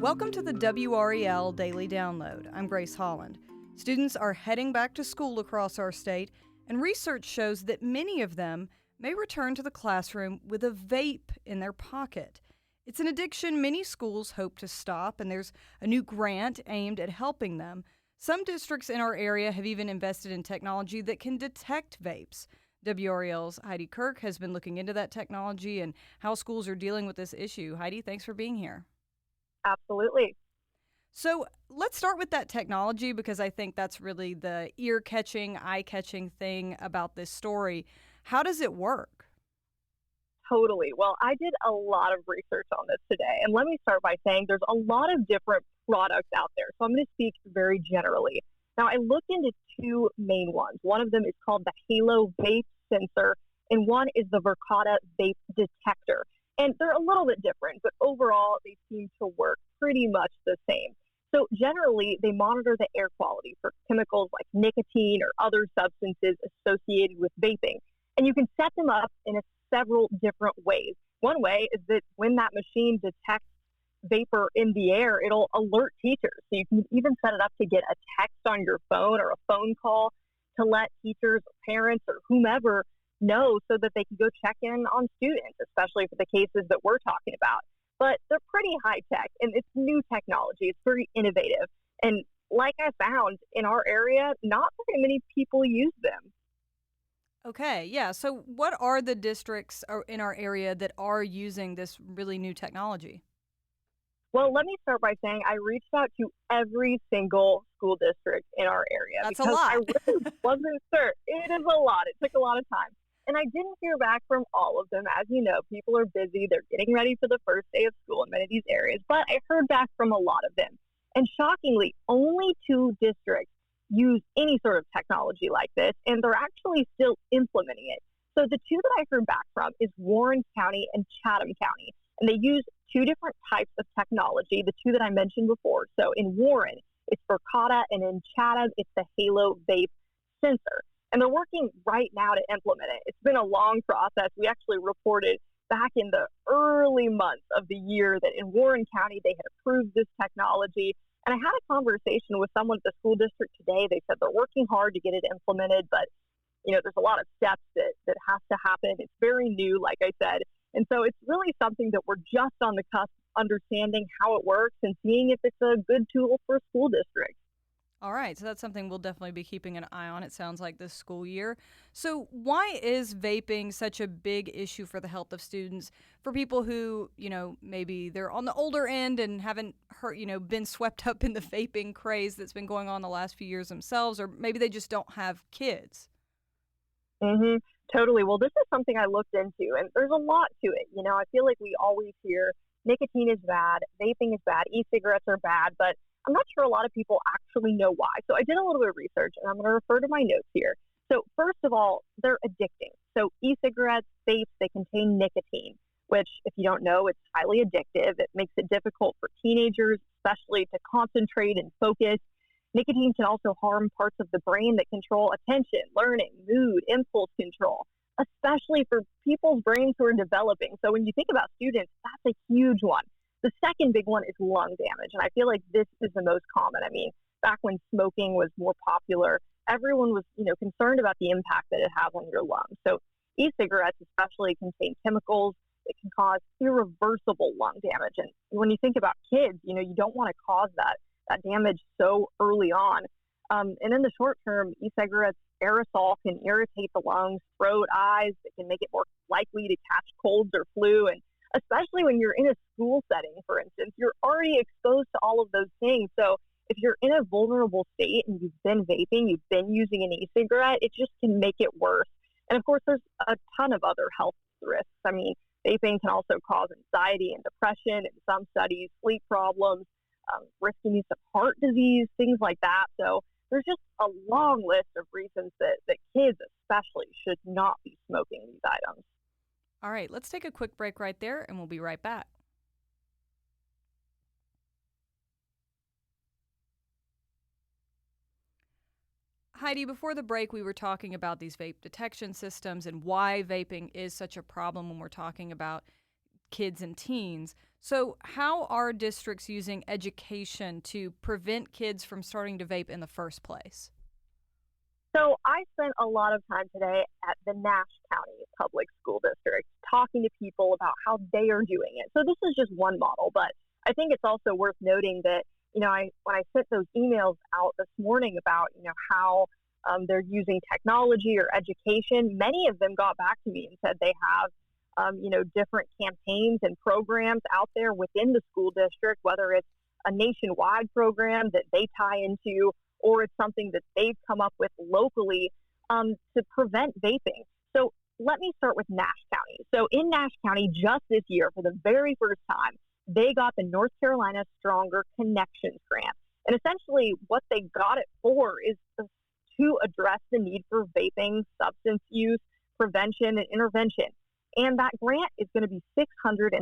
Welcome to the WRAL Daily Download. I'm Grace Holland. Students are heading back to school across our state, and research shows that many of them may return to the classroom with a vape in their pocket. It's an addiction many schools hope to stop, and there's a new grant aimed at helping them. Some districts in our area have even invested in technology that can detect vapes. WRAL's Heidi Kirk has been looking into that technology and how schools are dealing with this issue. Heidi, thanks for being here. Absolutely. So let's start with that technology, because I think that's really the ear-catching, eye-catching thing about this story. How does it work? Totally. Well, I did a lot of research on this today. And let me start by saying there's a lot of different products out there. So I'm going to speak very generally. Now, I looked into two main ones. One of them is called the Halo Vape Sensor, and one is the Verkada Vape Detector. And they're a little bit different, but overall, they seem to work pretty much the same. So generally, they monitor the air quality for chemicals like nicotine or other substances associated with vaping. And you can set them up in several different ways. One way is that when that machine detects vapor in the air, it'll alert teachers. So you can even set it up to get a text on your phone or a phone call to let teachers or parents or whomever know so that they can go check in on students, especially for the cases that we're talking about. But they're pretty high tech, and it's new technology. It's very innovative. And like I found in our area, not very many people use them. Okay, yeah. So what are the districts in our area that are using this really new technology? Well, let me start by saying I reached out to every single school district in our area That's a because I lot. really wasn't sure. It is a lot. It took a lot of time. And I didn't hear back from all of them. As you know, people are busy. They're getting ready for the first day of school in many of these areas. But I heard back from a lot of them. And shockingly, only two districts use any sort of technology like this, and they're actually still implementing it. So the two that I heard back from is Warren County and Chatham County. And they use two different types of technology, the two that I mentioned before. So in Warren, it's Verkada, and in Chatham, it's the Halo Vape Sensor. And they're working right now to implement it. It's been a long process. We actually reported back in the early months of the year that in Warren County, they had approved this technology. And I had a conversation with someone at the school district today. They said they're working hard to get it implemented, but there's a lot of steps that has to happen. It's very new, like I said. And so it's really something that we're just on the cusp of understanding how it works and seeing if it's a good tool for school districts. All right, so that's something we'll definitely be keeping an eye on, it sounds like, this school year. So why is vaping such a big issue for the health of students, for people who, maybe they're on the older end and haven't been swept up in the vaping craze that's been going on the last few years themselves, or maybe they just don't have kids? Mm-hmm. Totally. Well, this is something I looked into, and there's a lot to it. I feel like we always hear nicotine is bad, vaping is bad, e-cigarettes are bad, but I'm not sure a lot of people actually know why. So I did a little bit of research, and I'm going to refer to my notes here. So first of all, they're addicting. So e-cigarettes, vapes, they contain nicotine, which, if you don't know, it's highly addictive. It makes it difficult for teenagers, especially to concentrate and focus. Nicotine can also harm parts of the brain that control attention, learning, mood, impulse control, especially for people's brains who are developing. So when you think about students, that's a huge one. The second big one is lung damage, and I feel like this is the most common. I mean, back when smoking was more popular, everyone was, concerned about the impact that it has on your lungs. So e-cigarettes especially contain chemicals that can cause irreversible lung damage. And when you think about kids, you don't want to cause that damage so early on. And in the short term, e-cigarettes aerosol can irritate the lungs, throat, eyes. It can make it more likely to catch colds or flu. And especially when you're in a school setting, for instance, you're already exposed to all of those things. So if you're in a vulnerable state and you've been vaping, you've been using an e-cigarette, it just can make it worse. And of course, there's a ton of other health risks. I mean, vaping can also cause anxiety and depression in some studies, sleep problems, risking use of heart disease, things like that. So there's just a long list of reasons that kids especially should not be smoking these items. All right, let's take a quick break right there, and we'll be right back. Heidi, before the break, we were talking about these vape detection systems and why vaping is such a problem when we're talking about kids and teens. So, how are districts using education to prevent kids from starting to vape in the first place? So I spent a lot of time today at the Nash County Public School District talking to people about how they are doing it. So this is just one model, but I think it's also worth noting that, when I sent those emails out this morning about, how they're using technology or education, many of them got back to me and said they have, different campaigns and programs out there within the school district, whether it's a nationwide program that they tie into, or it's something that they've come up with locally to prevent vaping. So let me start with Nash County. So in Nash County, just this year, for the very first time, they got the North Carolina Stronger Connections Grant. And essentially what they got it for is to address the need for vaping, substance use, prevention, and intervention. And that grant is going to be $675,000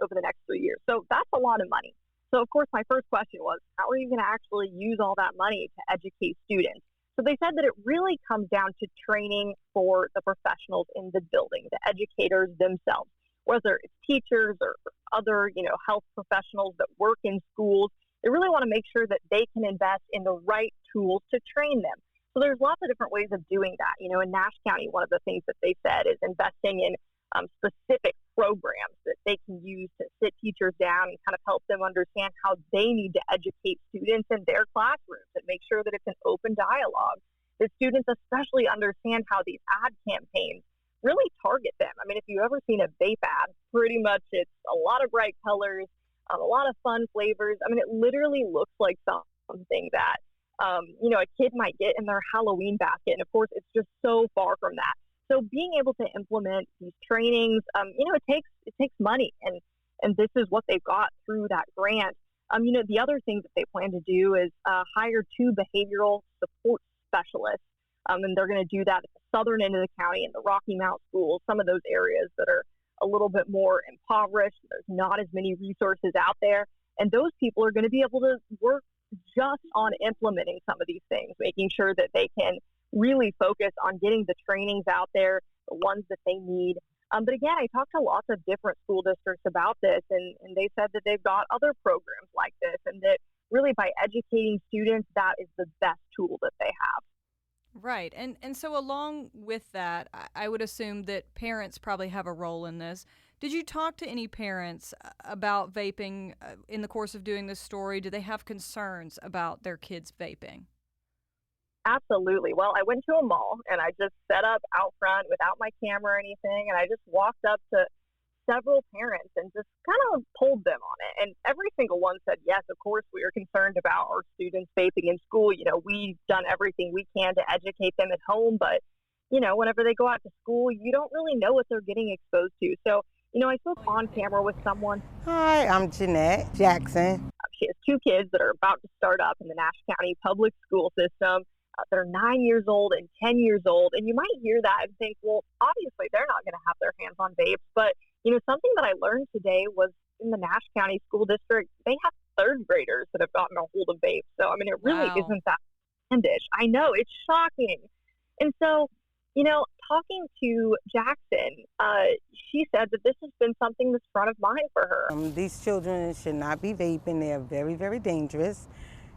over the next 3 years. So that's a lot of money. So, of course, my first question was, how are you going to actually use all that money to educate students? So they said that it really comes down to training for the professionals in the building, the educators themselves, whether it's teachers or other, health professionals that work in schools. They really want to make sure that they can invest in the right tools to train them. So there's lots of different ways of doing that. In Nash County, one of the things that they said is investing in specific programs that they can use to sit teachers down and kind of help them understand how they need to educate students in their classrooms and make sure that it's an open dialogue. That students especially understand how these ad campaigns really target them. I mean, if you've ever seen a vape ad, pretty much it's a lot of bright colors, a lot of fun flavors. I mean, it literally looks like something that, a kid might get in their Halloween basket. And of course, it's just so far from that. So being able to implement these trainings, it takes money, and this is what they've got through that grant. The other thing that they plan to do is hire 2 behavioral support specialists, and they're going to do that at the southern end of the county in the Rocky Mount schools, some of those areas that are a little bit more impoverished. There's not as many resources out there, and those people are going to be able to work just on implementing some of these things, making sure that they can really focus on getting the trainings out there, the ones that they need. But again, I talked to lots of different school districts about this, and they said that they've got other programs like this, and that really by educating students, that is the best tool that they have. Right. And so along with that, I would assume that parents probably have a role in this. Did you talk to any parents about vaping in the course of doing this story? Do they have concerns about their kids vaping? Absolutely. Well, I went to a mall and I just set up out front without my camera or anything. And I just walked up to several parents and just kind of polled them on it. And every single one said, yes, of course, we are concerned about our students vaping in school. We've done everything we can to educate them at home. But, whenever they go out to school, you don't really know what they're getting exposed to. So, I spoke on camera with someone. Hi, I'm Jeanette Jackson. She has 2 kids that are about to start up in the Nash County public school system. That are 9 years old and 10 years old. And you might hear that and think, well, obviously they're not going to have their hands on vapes. But, something that I learned today was in the Nash County School District, they have 3rd graders that have gotten a hold of vapes. So, I mean, it really isn't that outlandish. I know, it's shocking. And so, talking to Jackson, she said that this has been something that's front of mind for her. These children should not be vaping. They're very, very dangerous.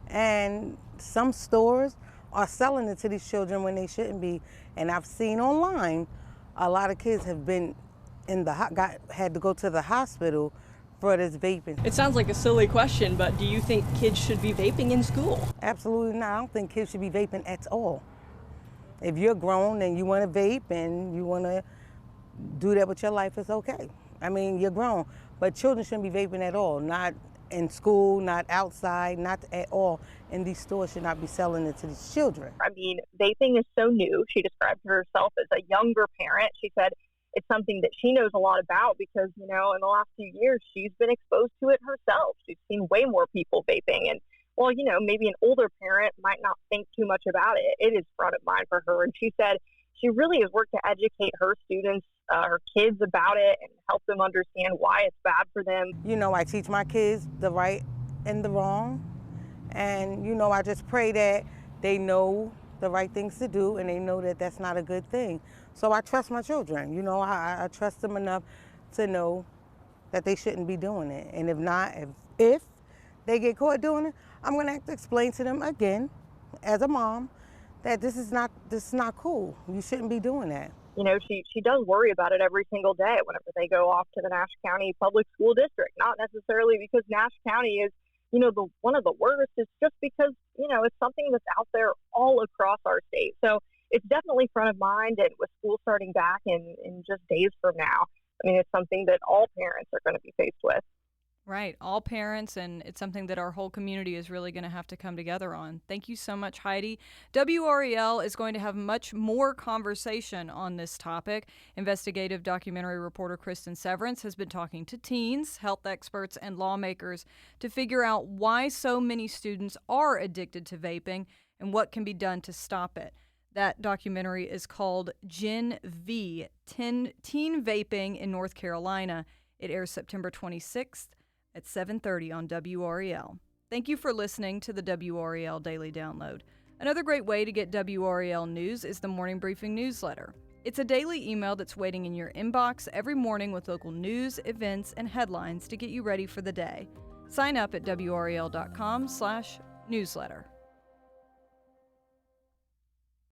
And some stores are selling it to these children when they shouldn't be. And I've seen online, a lot of kids have been had to go to the hospital for this vaping. It sounds like a silly question, but do you think kids should be vaping in school? Absolutely not. I don't think kids should be vaping at all. If you're grown and you want to vape and you want to do that with your life, it's okay. I mean, you're grown. But children shouldn't be vaping at all. Not in school, not outside, not at all. And these stores should not be selling it to these children. I mean, vaping is so new. She described herself as a younger parent. She said it's something that she knows a lot about because, in the last few years, she's been exposed to it herself. She's seen way more people vaping. And, well, maybe an older parent might not think too much about it. It is front of mind for her. And she said she really has worked to educate her students, her kids about it and help them understand why it's bad for them. I teach my kids the right and the wrong. And, I just pray that they know the right things to do and they know that that's not a good thing. So I trust my children. You know, I trust them enough to know that they shouldn't be doing it. And if not, if they get caught doing it, I'm going to have to explain to them again, as a mom, that this is not cool. You shouldn't be doing that. You know, she does worry about it every single day whenever they go off to the Nash County Public School District. Not necessarily because Nash County is, you know, one of the worst. It's just because, you know, it's something that's out there all across our state. So it's definitely front of mind, and with school starting back in just days from now, I mean, it's something that all parents are going to be faced with. Right, all parents, and it's something that our whole community is really going to have to come together on. Thank you so much, Heidi. WRAL is going to have much more conversation on this topic. Investigative documentary reporter Kristen Severance has been talking to teens, health experts, and lawmakers to figure out why so many students are addicted to vaping and what can be done to stop it. That documentary is called Gen V, Teen Vaping in North Carolina. It airs September 26th. At 7:30 on WRAL. Thank you for listening to the WRAL Daily Download. Another great way to get WRAL news is the Morning Briefing newsletter. It's a daily email that's waiting in your inbox every morning with local news, events, and headlines to get you ready for the day. Sign up at WRAL.com/newsletter.